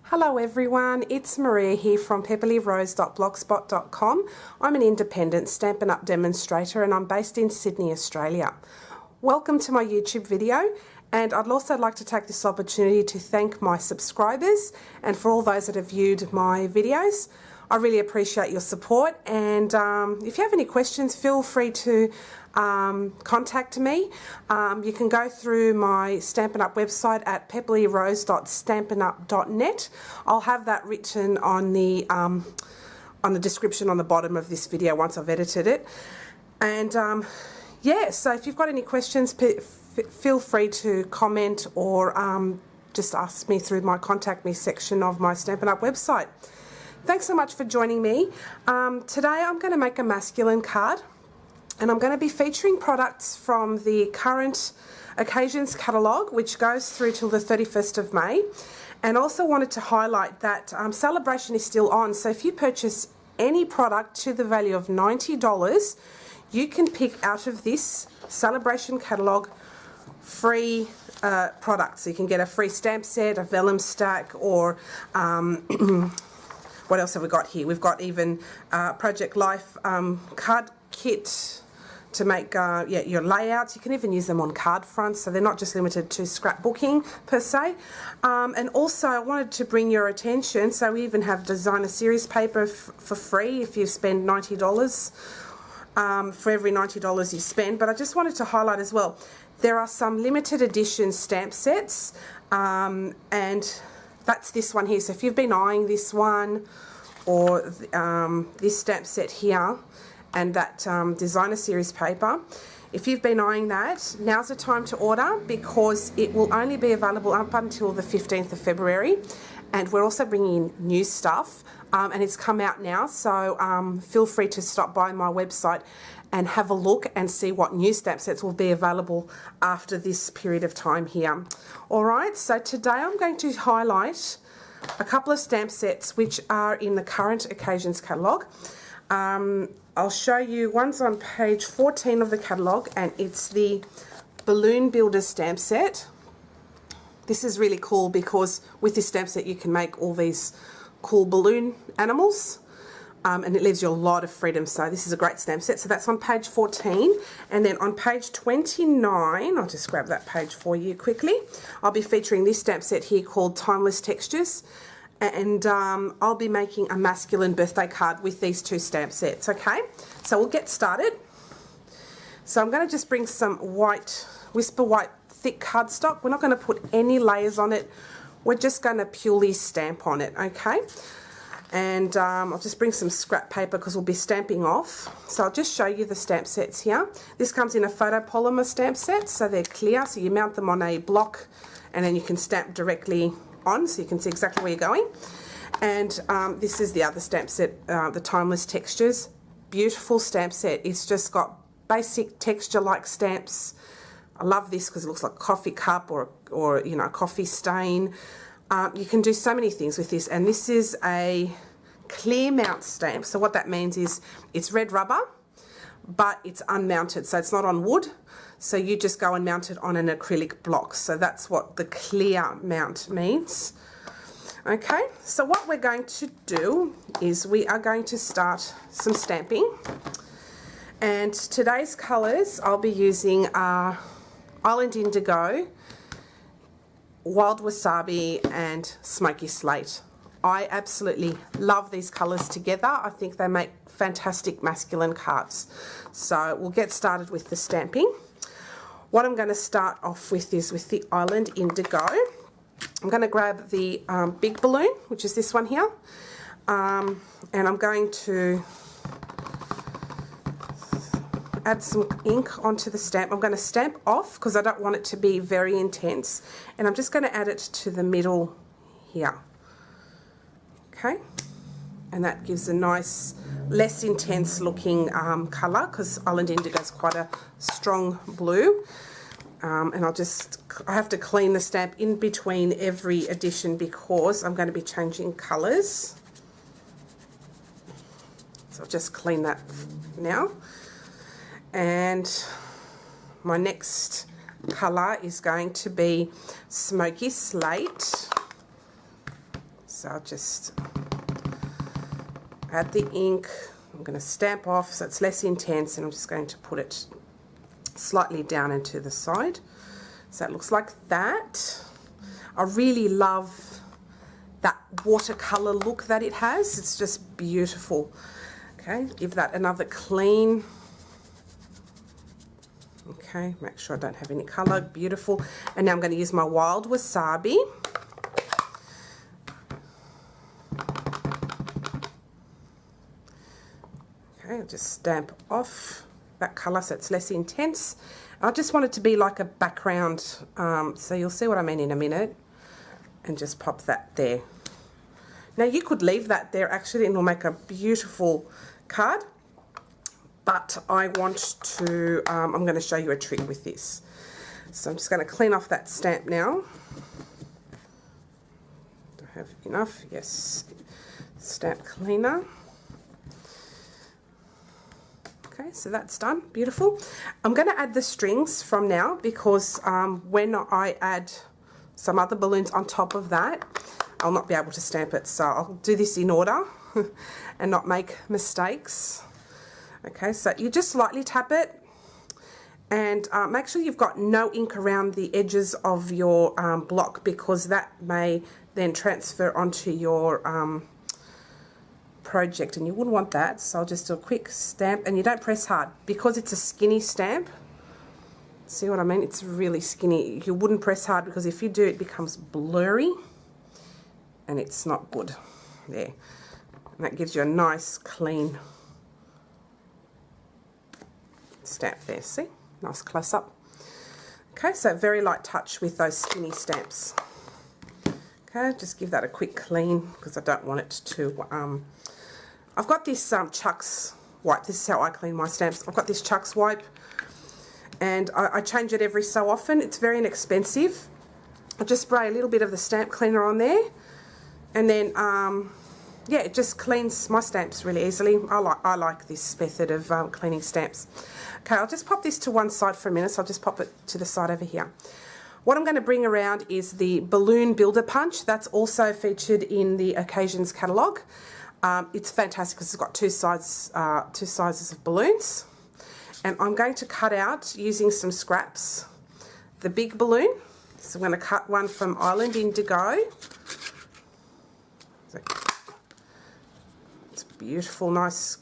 Hello everyone, it's Maria here from pepperlyrose.blogspot.com. I'm an independent Stampin' Up! Demonstrator and I'm based in Sydney, Australia. Welcome to my YouTube video, and I'd also like to take this opportunity to thank my subscribers and for all those that have viewed my videos. I really appreciate your support, and if you have any questions, feel free to contact me. You can go through my Stampin' Up! Website at pepperlyrose.stampinup.net. I'll have that written on the description on the bottom of this video once I've edited it. And yeah, so if you've got any questions, feel free to comment or just ask me through my contact me section of my Stampin' Up! Website. Thanks so much for joining me. Today I'm going to make a masculine card, and I'm going to be featuring products from the current occasions catalogue, which goes through till the 31st of May. And also wanted to highlight that celebration is still on, so if you purchase any product to the value of $90, you can pick out of this celebration catalogue free products. So you can get a free stamp set, a vellum stack, or what else have we got here? We've got even Project Life card kit to make your layouts. You can even use them on card fronts, so they're not just limited to scrapbooking per se. And also I wanted to bring your attention, so we even have designer series paper for free if you spend $90, for every $90 you spend. But I just wanted to highlight as well, there are some limited edition stamp sets, and that's this one here. So if you've been eyeing this one or this stamp set here and that designer series paper, if you've been eyeing that, now's the time to order, because it will only be available up until the 15th of February. And we're also bringing in new stuff, and it's come out now, so feel free to stop by my website and have a look and see what new stamp sets will be available after this period of time here. Alright, so today I'm going to highlight a couple of stamp sets which are in the current occasions catalogue. I'll show you, one's on page 14 of the catalogue, and it's the Balloon Builder stamp set. This is really cool because with this stamp set you can make all these cool balloon animals. And it leaves you a lot of freedom, so this is a great stamp set. So that's on page 14, and then on page 29, I'll just grab that page for you quickly, I'll be featuring this stamp set here called Timeless Textures, and I'll be making a masculine birthday card with these two stamp sets. Okay, so we'll get started. So I'm going to just bring some white, Whisper White thick cardstock. We're not going to put any layers on it, we're just going to purely stamp on it, okay? And I'll just bring some scrap paper because we'll be stamping off. So I'll just show you the stamp sets here. This comes in a photopolymer stamp set, so they're clear, so you mount them on a block and then you can stamp directly on, so you can see exactly where you're going. And this is the other stamp set, the Timeless Textures. Beautiful stamp set. It's just got basic texture-like stamps. I love this because it looks like a coffee cup or you know, a coffee stain. You can do so many things with this, and this is a clear mount stamp. So what that means is it's red rubber, but it's unmounted, so it's not on wood. So you just go and mount it on an acrylic block. So that's what the clear mount means. Okay, so what we're going to do is we are going to start some stamping. And today's colours I'll be using are Island Indigo, Wild Wasabi and Smoky Slate. I absolutely love these colours together. I think they make fantastic masculine cards. So we'll get started with the stamping. What I'm going to start off with is with the Island Indigo. I'm going to grab the big balloon, which is this one here, and I'm going to add some ink onto the stamp. I'm going to stamp off because I don't want it to be very intense, and I'm just going to add it to the middle here. Okay, and that gives a nice, less intense looking colour, because Island Indigo is quite a strong blue. And I have to clean the stamp in between every edition because I'm going to be changing colours. So I'll just clean that now. And my next colour is going to be Smoky Slate. So I'll just add the ink. I'm going to stamp off so it's less intense, and I'm just going to put it slightly down into the side. So it looks like that. I really love that watercolor look that it has. It's just beautiful. Okay, give that another clean. Okay, make sure I don't have any color. Beautiful. And now I'm going to use my wild wasabi. Okay, I'll just stamp off that color so it's less intense. I just want it to be like a background, so you'll see what I mean in a minute, and just pop that there. Now you could leave that there actually, and it'll make a beautiful card, but I want to, I'm going to show you a trick with this. So I'm just going to clean off that stamp now. Do I have enough? Yes. Stamp cleaner. Okay, so that's done. Beautiful. I'm going to add the strings from now, because when I add some other balloons on top of that, I'll not be able to stamp it. So I'll do this in order and not make mistakes. Okay, so you just lightly tap it, and make sure you've got no ink around the edges of your block, because that may then transfer onto your project, and you wouldn't want that. So I'll just do a quick stamp, and you don't press hard because it's a skinny stamp. See what I mean? It's really skinny. You wouldn't press hard, because if you do, it becomes blurry and it's not good. There. And that gives you a nice clean stamp there. See? Nice close up. Okay, so very light touch with those skinny stamps. Okay, just give that a quick clean, because I don't want it to I've got this Chuck's wipe. This is how I clean my stamps. I've got this Chuck's wipe, and I change it every so often. It's very inexpensive. I just spray a little bit of the stamp cleaner on there, and then yeah, it just cleans my stamps really easily. I like this method of cleaning stamps. Okay, I'll just pop this to one side for a minute. So I'll just pop it to the side over here. What I'm going to bring around is the balloon builder punch. That's also featured in the Occasions catalogue. It's fantastic because it's got two sizes of balloons, and I'm going to cut out, using some scraps, the big balloon. So I'm going to cut one from Island Indigo. So it's beautiful, nice,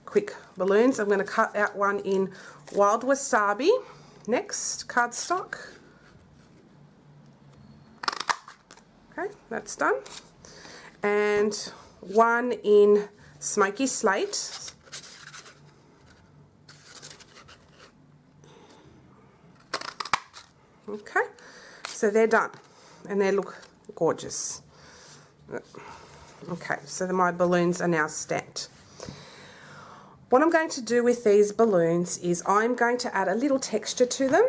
quick balloons. I'm going to cut out one in Wild Wasabi. Next, cardstock. Okay, that's done. And one in Smoky Slate. Okay, so they're done, and they look gorgeous. Okay, so my balloons are now stamped. What I'm going to do with these balloons is I'm going to add a little texture to them,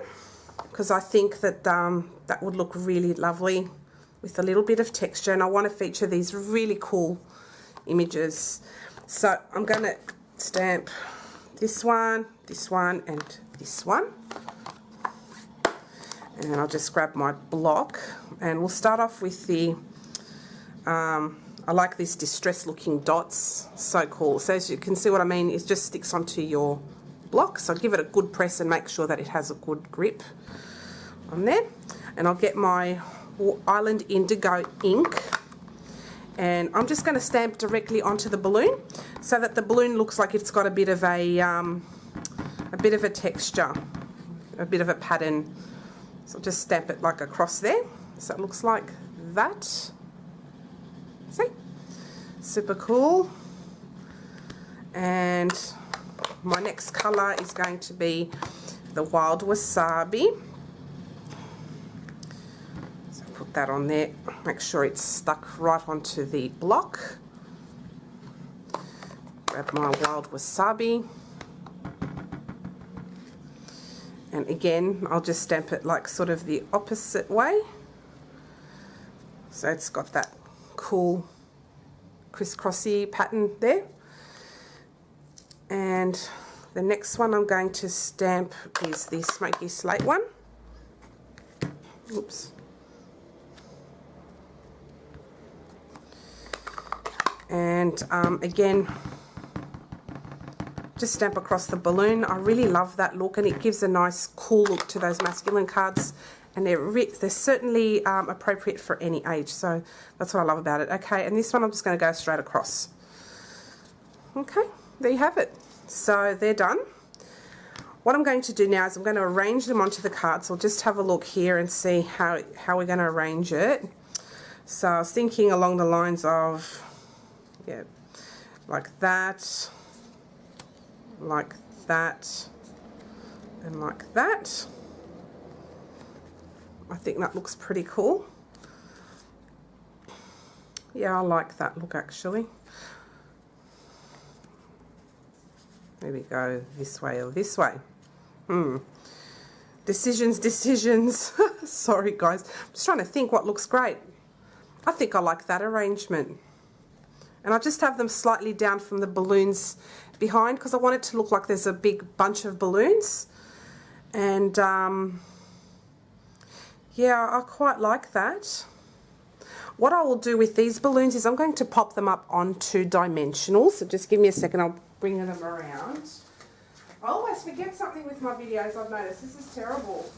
because I think that that would look really lovely with a little bit of texture, and I want to feature these really cool images. So I'm going to stamp this one, and this one. And I'll just grab my block, and we'll start off with the, I like these distressed looking dots, so cool. So as you can see what I mean, it just sticks onto your block. So give it a good press and make sure that it has a good grip on there. And I'll get my Island Indigo ink, and I'm just going to stamp directly onto the balloon, so that the balloon looks like it's got a bit of a texture, a bit of a pattern. So I'll just stamp it like across there, so it looks like that. See? Super cool. And my next colour is going to be the Wild Wasabi. So put that on there, make sure it's stuck right onto the block. Grab my Wild Wasabi. And again, I'll just stamp it like sort of the opposite way. So it's got that cool crisscrossy pattern there. And the next one I'm going to stamp is the Smoky Slate one. Oops. And again, just stamp across the balloon. I really love that look, and it gives a nice cool look to those masculine cards, and they're certainly appropriate for any age, so that's what I love about it. Okay, and this one I'm just going to go straight across. Okay, there you have it. So they're done. What I'm going to do now is I'm going to arrange them onto the cards. So I'll just have a look here and see how we're going to arrange it. So I was thinking along the lines of, yeah, like that, and like that. I think that looks pretty cool. Yeah, I like that look actually. Maybe go this way or this way. Decisions. Sorry guys, I'm just trying to think what looks great. I think I like that arrangement. And I just have them slightly down from the balloons behind because I want it to look like there's a big bunch of balloons. And yeah, I quite like that. What I will do with these balloons is I'm going to pop them up onto dimensionals. So just give me a second, I'll bring them around. I always forget something with my videos, I've noticed. This is terrible.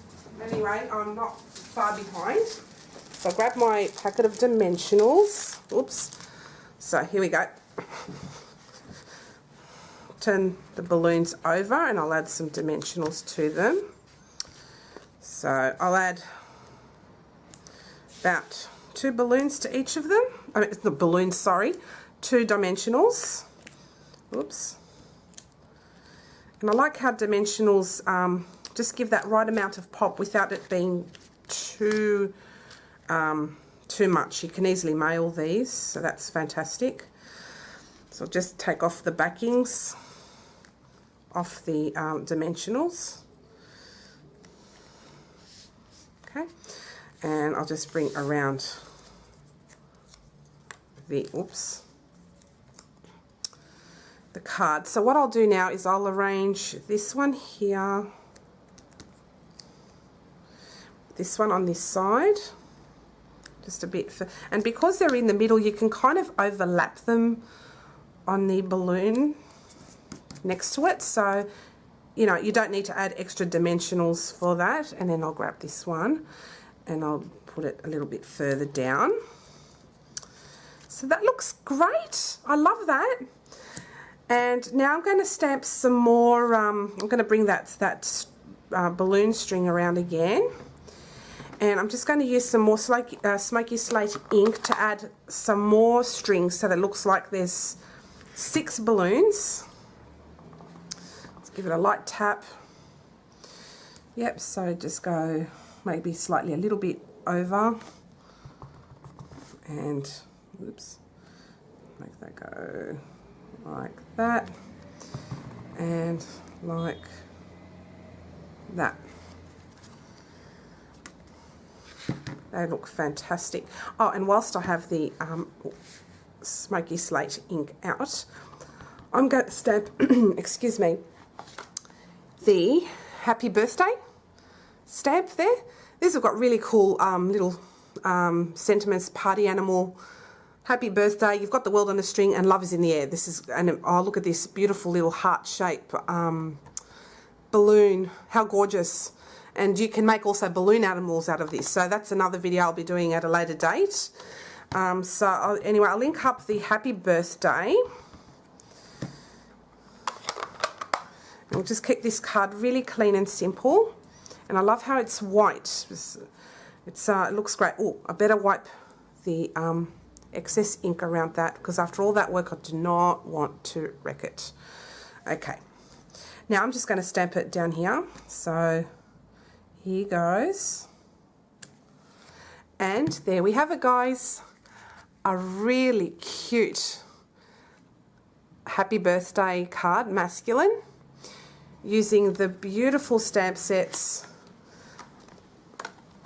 Anyway, I'm not far behind. So I'll grab my packet of dimensionals. Oops. So here we go. Turn the balloons over and I'll add some dimensionals to them. So I'll add about 2 balloons to each of them. I mean, the balloons, sorry. 2 dimensionals. Oops. And I like how dimensionals just give that right amount of pop without it being too much. You can easily mail these, so that's fantastic. So I'll just take off the backings off the dimensionals. Okay, and I'll just bring around the card. So what I'll do now is I'll arrange this one here, this one on this side, just a bit, and because they're in the middle you can kind of overlap them on the balloon next to it, so you know you don't need to add extra dimensionals for that. And then I'll grab this one and I'll put it a little bit further down. So that looks great. I love that. And now I'm going to stamp some more. I'm going to bring that balloon string around again, and I'm just going to use some more smoky slate ink to add some more strings so that it looks like there's 6 balloons. Let's give it a light tap. Yep, so just go maybe slightly a little bit over, and oops, make that go like that and like that. They look fantastic. Oh, and whilst I have the smoky slate ink out, I'm going to stamp excuse me, the happy birthday stamp there. These have got really cool little sentiments, party animal, happy birthday, you've got the world on a string, and love is in the air. This is, and oh, look at this beautiful little heart shape balloon. How gorgeous. And you can make also balloon animals out of this. So that's another video I'll be doing at a later date. Anyway, I'll link up the happy birthday. And we'll just keep this card really clean and simple. And I love how it's white. It looks great. Oh, I better wipe the excess ink around that, because after all that work I do not want to wreck it. Okay, now I'm just going to stamp it down here. So here goes, and there we have it, guys. A really cute happy birthday card, masculine, using the beautiful stamp sets,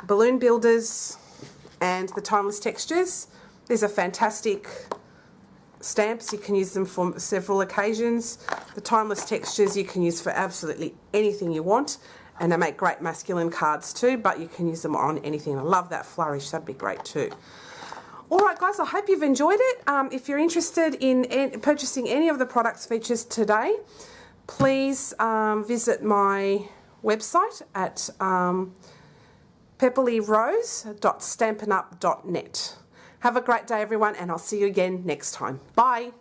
balloon builders and the timeless textures. These are fantastic stamps. You can use them for several occasions. The timeless textures you can use for absolutely anything you want, and they make great masculine cards too, but you can use them on anything. I love that flourish, that'd be great too. Alright guys, I hope you've enjoyed it. If you're interested in purchasing any of the products featured today, please visit my website at pepperlyrose.stampinup.net. Have a great day everyone, and I'll see you again next time. Bye!